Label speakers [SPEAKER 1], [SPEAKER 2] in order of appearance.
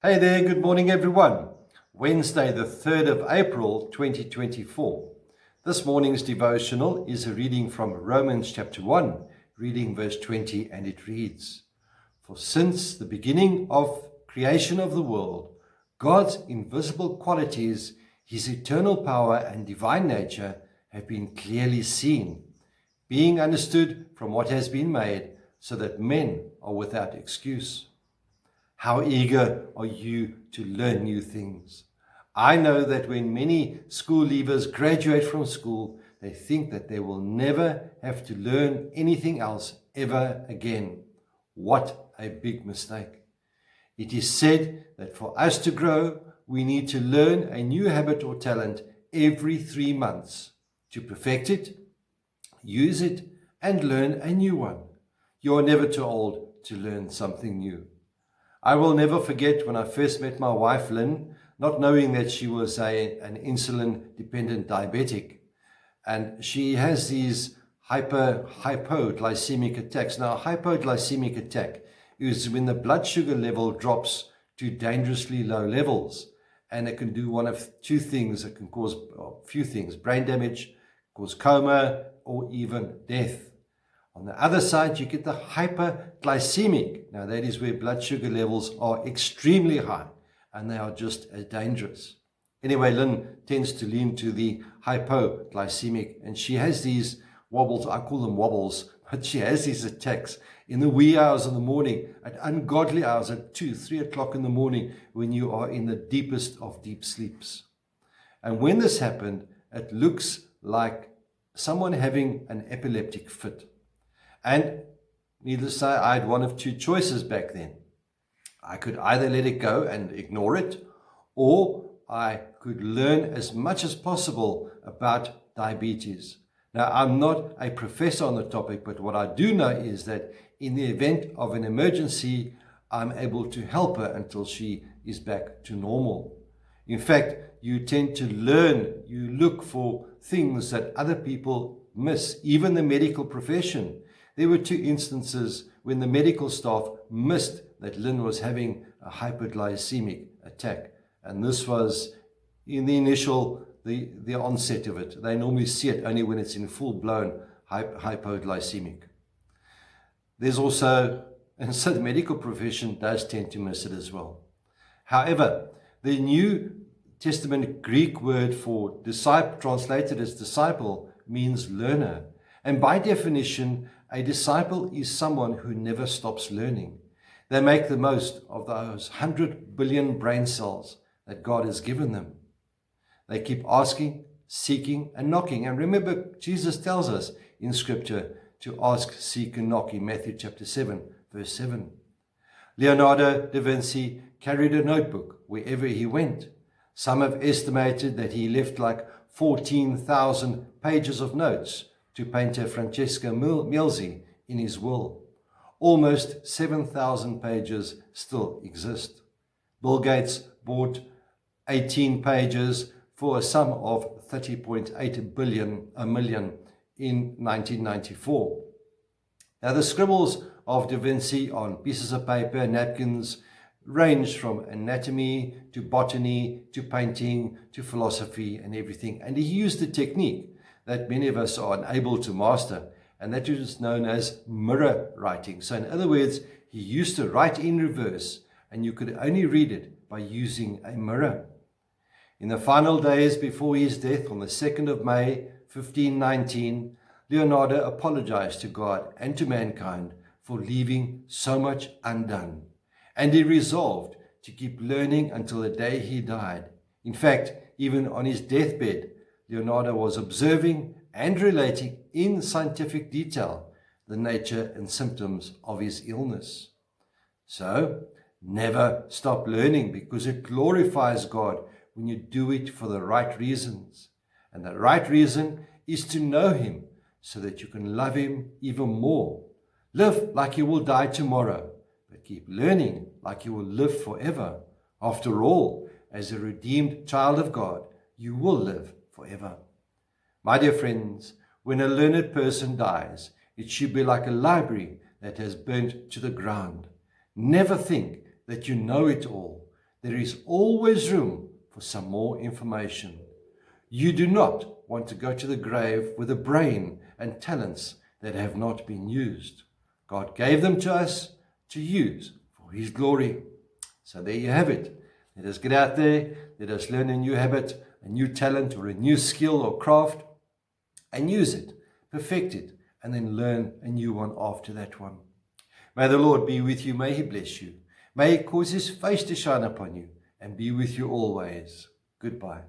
[SPEAKER 1] Hey there, good morning everyone. Wednesday, the 3rd of April, 2024. This morning's devotional is a reading from Romans chapter 1, reading verse 20, and it reads, "For since the beginning of creation of the world, God's invisible qualities, his eternal power and divine nature have been clearly seen, being understood from what has been made, so that men are without excuse. How eager are you to learn new things? I know that when many school leavers graduate from school, they think that they will never have to learn anything else ever again. What a big mistake. It is said that for us to grow, we need to learn a new habit or talent every 3 months. To perfect it, use it, and learn a new one. You are never too old to learn something new. I will never forget when I first met my wife, Lynn, not knowing that she was an insulin-dependent diabetic. And she has these hypoglycemic attacks. Now, a hypoglycemic attack is when the blood sugar level drops to dangerously low levels. And it can do one of two things. It can cause a few things: brain damage, cause coma, or even death. On the other side, you get the hyperglycemic. Now, that is where blood sugar levels are extremely high, and they are just as dangerous. Anyway, Lynn tends to lean to the hypoglycemic, and she has these wobbles. I call them wobbles, but she has these attacks in the wee hours of the morning, at ungodly hours, at 2, 3 o'clock in the morning, when you are in the deepest of deep sleeps. And when this happened, it looks like someone having an epileptic fit. And needless to say, I had one of two choices back then. I could either let it go and ignore it, or I could learn as much as possible about diabetes. Now, I'm not a professor on the topic, but what I do know is that in the event of an emergency, I'm able to help her until she is back to normal. In fact, you tend to learn, you look for things that other people miss, even the medical profession. There were 2 instances when the medical staff missed that Lynn was having a hypoglycemic attack. And this was in the initial, the onset of it. They normally see it only when it's in full-blown hypoglycemic. There's also, and so the medical profession does tend to miss it as well. However, the New Testament Greek word for disciple, translated as disciple, means learner. And by definition, a disciple is someone who never stops learning. They make the most of those 100 billion brain cells that God has given them. They keep asking, seeking, and knocking. And remember, Jesus tells us in Scripture to ask, seek, and knock in Matthew chapter 7, verse 7. Leonardo da Vinci carried a notebook wherever he went. Some have estimated that he left like 14,000 pages of notes to painter Francesca Milzi in his will. Almost 7,000 pages still exist. Bill Gates bought 18 pages for a sum of 30.8 million in 1994. Now, the scribbles of Da Vinci on pieces of paper, napkins, ranged from anatomy to botany to painting to philosophy and everything. And he used the technique that many of us are unable to master, and that is known as mirror writing. So in other words, he used to write in reverse, and you could only read it by using a mirror. In the final days before his death, on the 2nd of May, 1519, Leonardo apologized to God and to mankind for leaving so much undone, and he resolved to keep learning until the day he died. In fact, even on his deathbed, Leonardo was observing and relating in scientific detail the nature and symptoms of his illness. So, never stop learning, because it glorifies God when you do it for the right reasons. And the right reason is to know Him so that you can love Him even more. Live like you will die tomorrow, but keep learning like you will live forever. After all, as a redeemed child of God, you will live forever. My dear friends, when a learned person dies, it should be like a library that has burnt to the ground. Never think that you know it all. There is always room for some more information. You do not want to go to the grave with a brain and talents that have not been used. God gave them to us to use for His glory. So there you have it. Let us get out there. Let us learn a new habit, a new talent, or a new skill or craft, and use it, perfect it, and then learn a new one after that one. May the Lord be with you. May He bless you. May He cause His face to shine upon you and be with you always. Goodbye.